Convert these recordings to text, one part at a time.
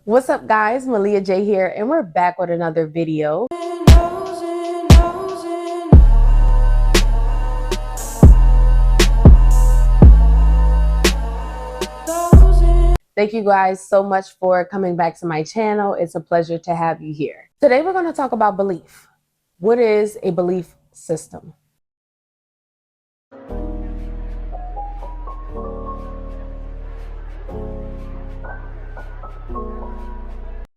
What's up, guys? Malia J here, and we're back with another video. Thank you guys so much for coming back to my channel. It's a pleasure to have you here. Today we're going to talk about belief. What is a belief system?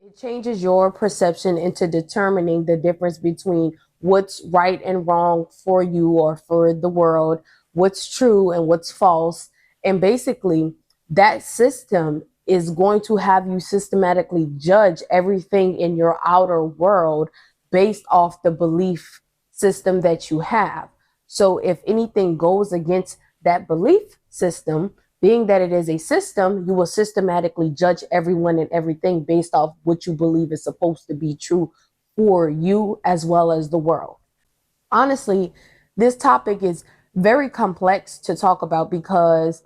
It changes your perception into determining the difference between what's right and wrong for you or for the world, what's true and what's false. And basically, that system is going to have you systematically judge everything in your outer world based off the belief system that you have. So if anything goes against that belief system, being that it is a system, you will systematically judge everyone and everything based off what you believe is supposed to be true for you as well as the world. Honestly, this topic is very complex to talk about because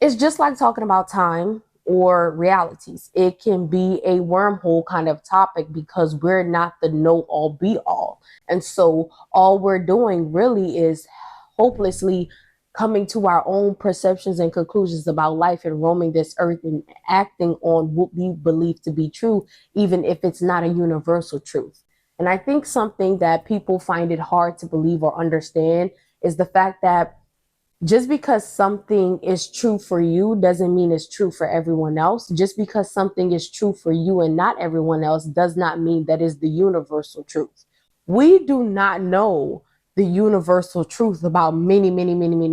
it's just like talking about time or realities. It can be a wormhole kind of topic because we're not the know-all be-all. And so all we're doing really is hopelessly coming to our own perceptions and conclusions about life and roaming this earth and acting on what we believe to be true, even if it's not a universal truth. And I think something that people find it hard to believe or understand is the fact that just because something is true for you doesn't mean it's true for everyone else. Just because something is true for you and not everyone else does not mean that is the universal truth. We do not know the universal truth about many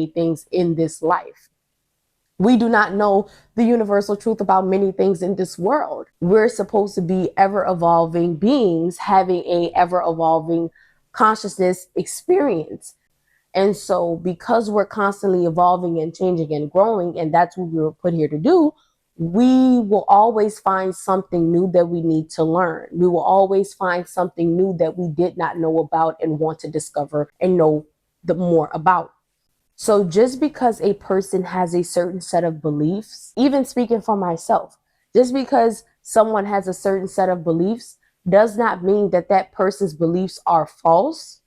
things in this life. We do not know the universal truth about many things in this world. We're supposed to be ever evolving beings having a ever evolving consciousness experience. And so because we're constantly evolving and changing and growing, and that's what we were put here to do, we will always find something new that we need to learn. We will always find something new that we did not know about and want to discover and know the more about. So just because a person has a certain set of beliefs, even speaking for myself, just because someone has a certain set of beliefs does not mean that that person's beliefs are false.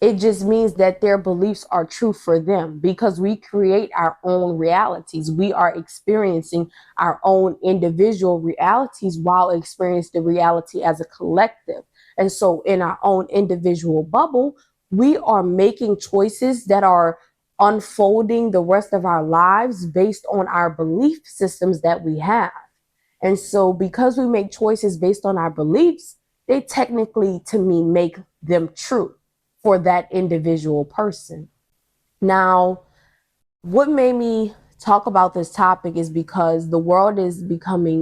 It just means that their beliefs are true for them because we create our own realities. We are experiencing our own individual realities while experiencing the reality as a collective. And so in our own individual bubble, we are making choices that are unfolding the rest of our lives based on our belief systems that we have. And so because we make choices based on our beliefs, they technically, to me, make them true for that individual person. Now, what made me talk about this topic is because the world is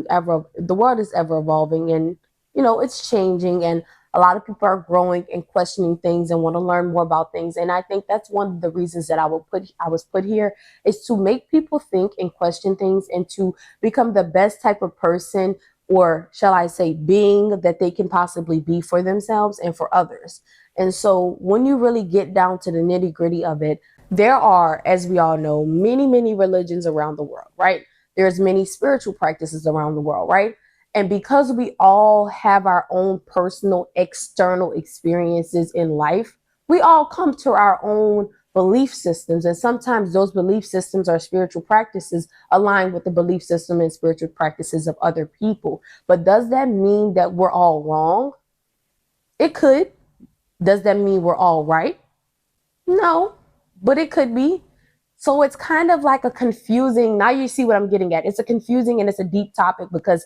ever evolving, and it's changing, and a lot of people are growing and questioning things and want to learn more about things. And I think that's one of the reasons that I was put here, is to make people think and question things and to become the best type of person, or shall I say being, that they can possibly be for themselves and for others. And so when you really get down to the nitty gritty of it, there are, as we all know, many religions around the world, right? There's many spiritual practices around the world, right? And because we all have our own personal external experiences in life, we all come to our own belief systems. And sometimes those belief systems or spiritual practices align with the belief system and spiritual practices of other people. But does that mean that we're all wrong? It could. Does that mean we're all right? No, but it could be. So it's kind of like a confusing, now you see what I'm getting at. It's a confusing and it's a deep topic because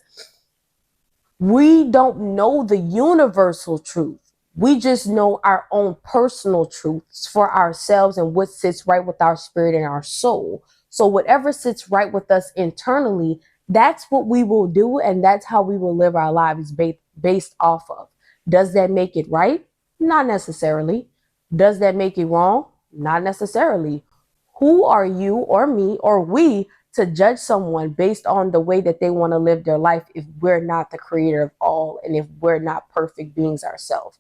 we don't know the universal truth. We just know our own personal truths for ourselves and what sits right with our spirit and our soul. So whatever sits right with us internally, that's what we will do, and that's how we will live our lives based off of. Does that make it right? Not necessarily. Does that make it wrong? Not necessarily. Who are you or me or we to judge someone based on the way that they want to live their life if we're not the creator of all and if we're not perfect beings ourselves?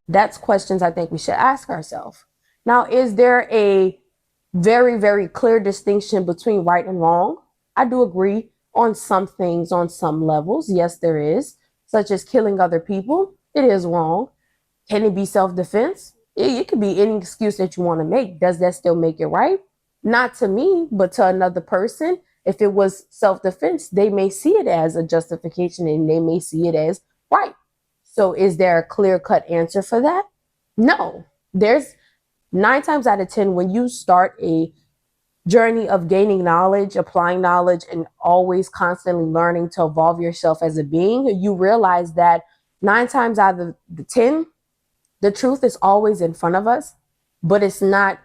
That's questions I think we should ask ourselves. Now, is there a very clear distinction between right and wrong? I do agree on some things, on some levels. Yes, there is, such as killing other people. It is wrong. Can it be self-defense? It could be any excuse that you want to make. Does that still make it right? Not to me, but to another person. If it was self-defense, they may see it as a justification and they may see it as right. So is there a clear-cut answer for that? No. There's 9 times out of 10, when you start a journey of gaining knowledge, applying knowledge, and always constantly learning to evolve yourself as a being, you realize that 9 times out of the 10, the truth is always in front of us, but it's not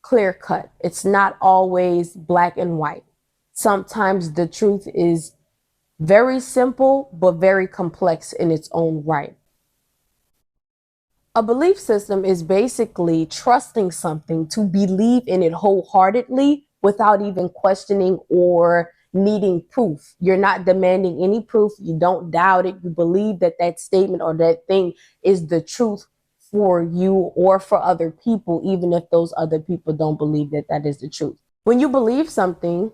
clear cut. It's not always black and white. Sometimes the truth is very simple, but very complex in its own right. A belief system is basically trusting something to believe in it wholeheartedly without even questioning or needing proof. You're not demanding any proof. You don't doubt it. You believe that that statement or that thing is the truth for you or for other people, even if those other people don't believe that that is the truth. When you believe something,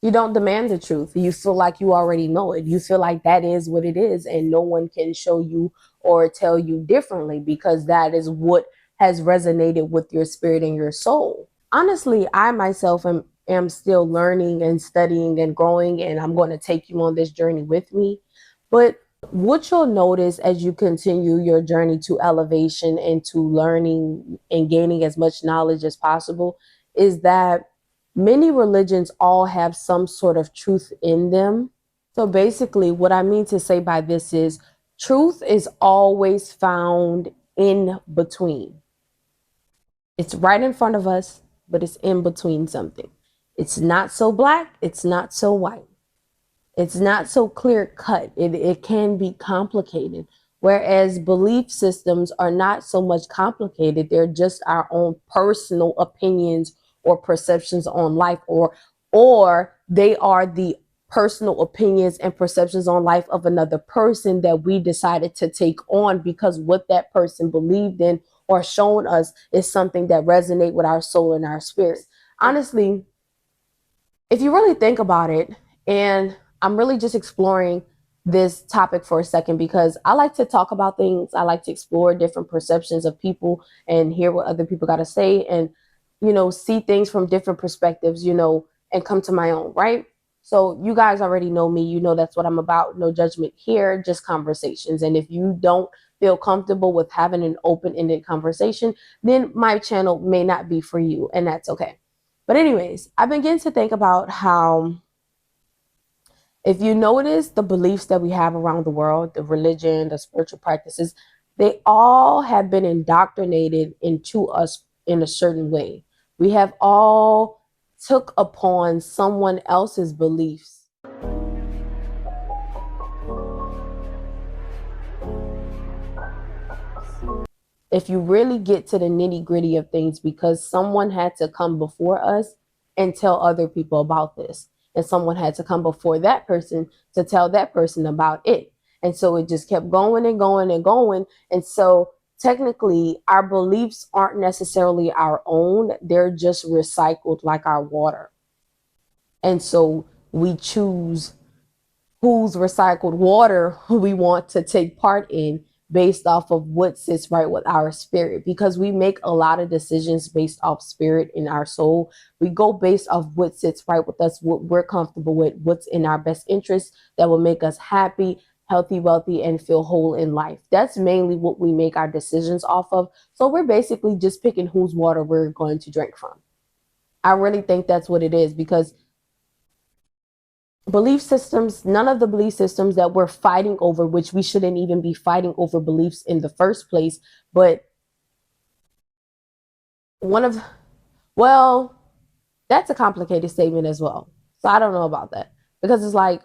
you don't demand the truth. You feel like you already know it. You feel like that is what it is, and no one can show you or tell you differently because that is what has resonated with your spirit and your soul. Honestly, I myself am still learning and studying and growing, and I'm going to take you on this journey with me. But what you'll notice as you continue your journey to elevation and to learning and gaining as much knowledge as possible is that many religions all have some sort of truth in them. So basically, what I mean to say by this is truth is always found in between. It's right in front of us, but it's in between something. It's not so black, it's not so white. It's not so clear cut. It can be complicated. Whereas belief systems are not so much complicated. They're just our own personal opinions or perceptions on life, or they are the personal opinions and perceptions on life of another person that we decided to take on because what that person believed in or shown us is something that resonate with our soul and our spirit. Honestly, if you really think about it, and I'm really just exploring this topic for a second because I like to talk about things. I like to explore different perceptions of people and hear what other people got to say and, see things from different perspectives, and come to my own, right? So you guys already know me. You know that's what I'm about. No judgment here, just conversations. And if you don't feel comfortable with having an open-ended conversation, then my channel may not be for you, and that's okay. But anyways, I begin to think about how if you notice the beliefs that we have around the world, the religion, the spiritual practices, they all have been indoctrinated into us in a certain way. We have all took upon someone else's beliefs. If you really get to the nitty gritty of things, because someone had to come before us and tell other people about this. And someone had to come before that person to tell that person about it. And so it just kept going and going and going. And so technically our beliefs aren't necessarily our own. They're just recycled like our water. And so we choose whose recycled water we want to take part in based off of what sits right with our spirit, because we make a lot of decisions based off spirit in our soul. We go based off what sits right with us, what we're comfortable with, what's in our best interest that will make us happy, healthy, wealthy, and feel whole in life. That's mainly what we make our decisions off of. So we're basically just picking whose water we're going to drink from. I really think that's what it is, because belief systems, none of the belief systems that we're fighting over, which we shouldn't even be fighting over beliefs in the first place, but that's a complicated statement as well. So I don't know about that, because it's like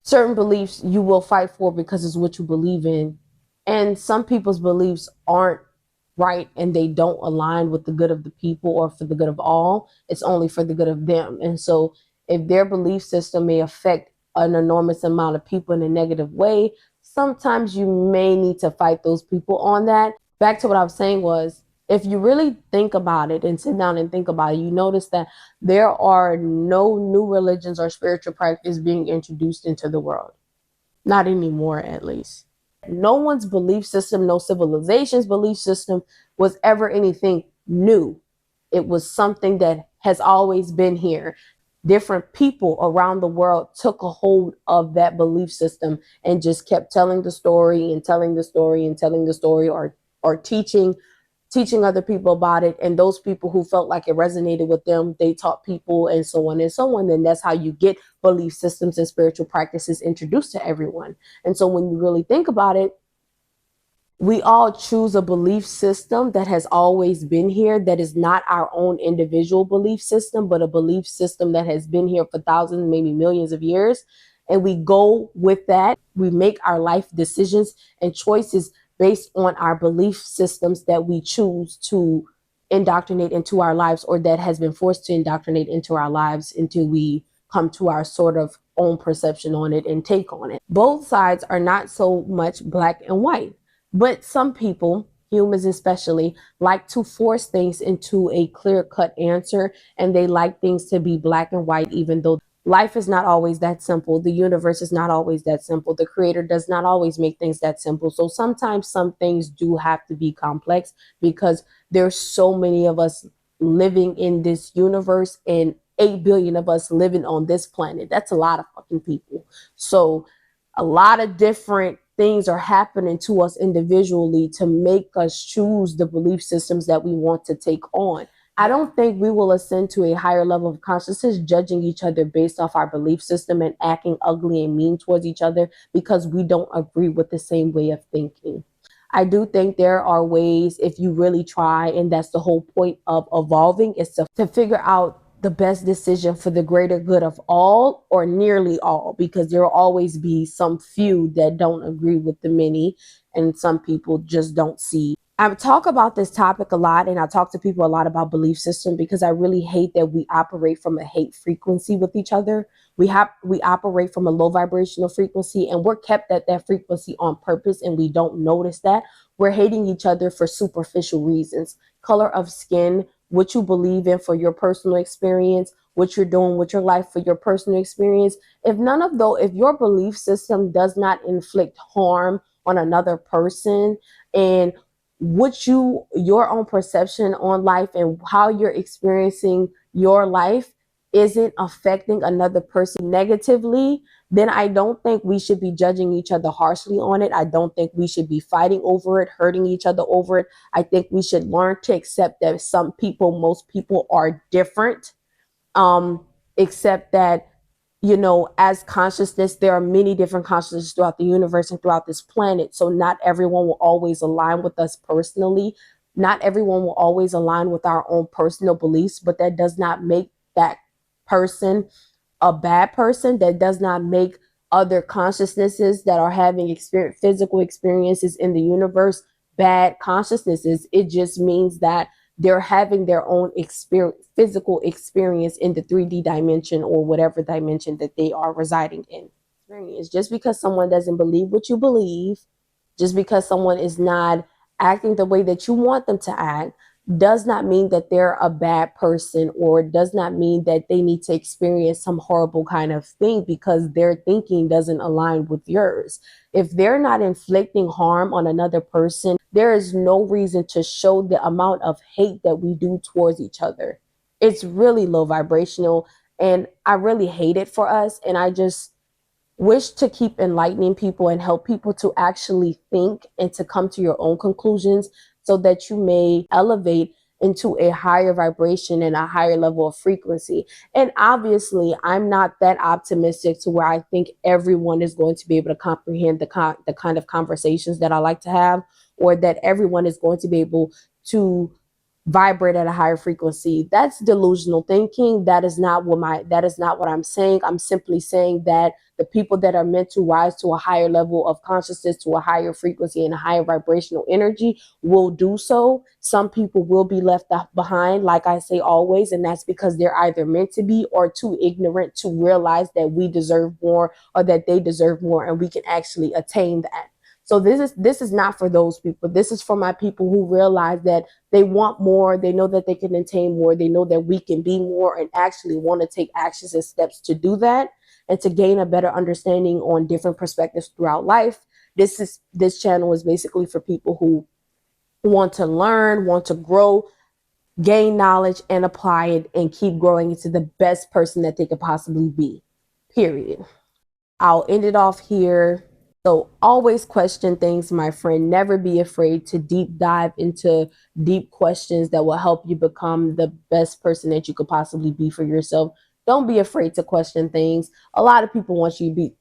certain beliefs you will fight for because it's what you believe in. And some people's beliefs aren't right and they don't align with the good of the people or for the good of all. It's only for the good of them. And so if their belief system may affect an enormous amount of people in a negative way, sometimes you may need to fight those people on that. Back to what I was saying was, If you really think about it and sit down and think about it, you notice that there are no new religions or spiritual practice being introduced into the world. Not anymore, at least. No one's belief system, no civilization's belief system was ever anything new. It was something that has always been here. Different people around the world took a hold of that belief system and just kept telling the story and telling the story and telling the story, or teaching other people about it. And those people who felt like it resonated with them, they taught people, and so on and so on. And that's how you get belief systems and spiritual practices introduced to everyone. And so when you really think about it, we all choose a belief system that has always been here, that is not our own individual belief system, but a belief system that has been here for thousands, maybe millions of years. And we go with that. We make our life decisions and choices based on our belief systems that we choose to indoctrinate into our lives, or that has been forced to indoctrinate into our lives until we come to our sort of own perception on it and take on it. Both sides are not so much black and white. But some people, humans especially, like to force things into a clear-cut answer, and they like things to be black and white, even though life is not always that simple. The universe is not always that simple. The creator does not always make things that simple. So sometimes some things do have to be complex, because there's so many of us living in this universe, and 8 billion of us living on this planet. That's a lot of fucking people. So a lot of different things are happening to us individually to make us choose the belief systems that we want to take on. I don't think we will ascend to a higher level of consciousness judging each other based off our belief system and acting ugly and mean towards each other because we don't agree with the same way of thinking. I do think there are ways, if you really try, and that's the whole point of evolving, is to figure out the best decision for the greater good of all, or nearly all, because there will always be some few that don't agree with the many, and some people just don't see. I talk about this topic a lot, and I talk to people a lot about belief system, because I really hate that we operate from a hate frequency with each other. We operate from a low vibrational frequency, and we're kept at that frequency on purpose, and we don't notice that. We're hating each other for superficial reasons: color of skin, what you believe in for your personal experience, what you're doing with your life for your personal experience. If your belief system does not inflict harm on another person, and your own perception on life and how you're experiencing your life isn't affecting another person negatively, then I don't think we should be judging each other harshly on it. I don't think we should be fighting over it, hurting each other over it. I think we should learn to accept that most people are different. Except that, as consciousness, there are many different consciousnesses throughout the universe and throughout this planet. So not everyone will always align with us personally. Not everyone will always align with our own personal beliefs, but that does not make that person a bad person. That does not make other consciousnesses that are having physical experiences in the universe bad consciousnesses. It just means that they're having their own physical experience in the 3D dimension, or whatever dimension that they are residing in. Just because someone doesn't believe what you believe, just because someone is not acting the way that you want them to act, does not mean that they're a bad person, or does not mean that they need to experience some horrible kind of thing because their thinking doesn't align with yours. If they're not inflicting harm on another person, there is no reason to show the amount of hate that we do towards each other. It's really low vibrational, and I really hate it for us. And I just wish to keep enlightening people and help people to actually think and to come to your own conclusions, so that you may elevate into a higher vibration and a higher level of frequency. And obviously, I'm not that optimistic to where I think everyone is going to be able to comprehend the kind of conversations that I like to have, or that everyone is going to be able to vibrate at a higher frequency. That's delusional thinking. That is not what I'm saying. I'm simply saying that the people that are meant to rise to a higher level of consciousness, to a higher frequency and a higher vibrational energy, will do so. Some people will be left behind, like I say always, and that's because they're either meant to be or too ignorant to realize that we deserve more, or that they deserve more, and we can actually attain that. So this is not for those people. This is for my people who realize that they want more, they know that they can attain more, they know that we can be more, and actually want to take actions and steps to do that, and to gain a better understanding on different perspectives throughout life. This channel is basically for people who want to learn, want to grow, gain knowledge, and apply it and keep growing into the best person that they could possibly be. Period. I'll end it off here. So always question things, my friend. Never be afraid to deep dive into deep questions that will help you become the best person that you could possibly be for yourself. Don't be afraid to question things. A lot of people want you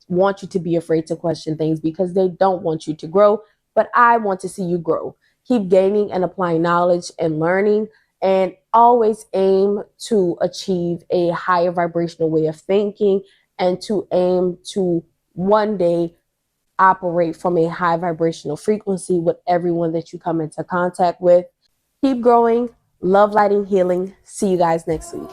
to be afraid to question things because they don't want you to grow, but I want to see you grow. Keep gaining and applying knowledge and learning, and always aim to achieve a higher vibrational way of thinking, and to aim to one day operate from a high vibrational frequency with everyone that you come into contact with. Keep growing. Love, lighting, healing. See you guys next week.